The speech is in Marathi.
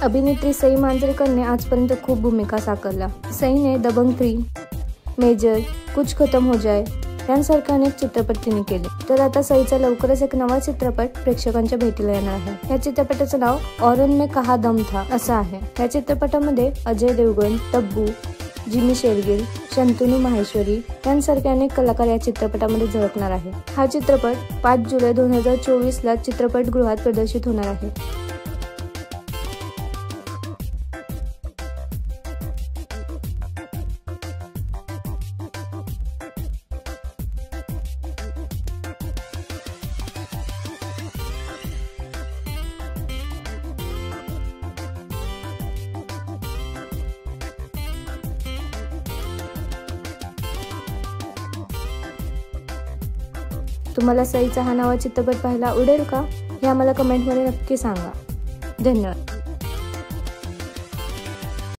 अभिनेत्री सई मांजरेकरने आजपर्यंत खूप भूमिका साकारल्या। सईने दबंग 3, मेजर, कुछ खत्म हो जाए यांसारखे अनेक चित्रपट तिने केले। तर आता सईचा लवकरच एक नवा चित्रपट प्रेक्षकांच्या भेटीला येणार आहे। या चित्रपटाचं नाव औरन में कहा दम था असं आहे। या चित्रपटामध्ये अजय देवगण, तब्बू, जिमी शेरगिल, शंतनू माहेश्वरी यांसारखे अनेक कलाकार या चित्रपटामध्ये झळकणार आहे। हा चित्रपट 5 जुलै 2024 ला चित्रपटगृहात प्रदर्शित होणार आहे। तुम्हाला सईचा हा नवा चित्रपट पाहायला आवडेल का? हे आम्हाला कमेंटमध्ये नक्की सांगा। धन्यवाद।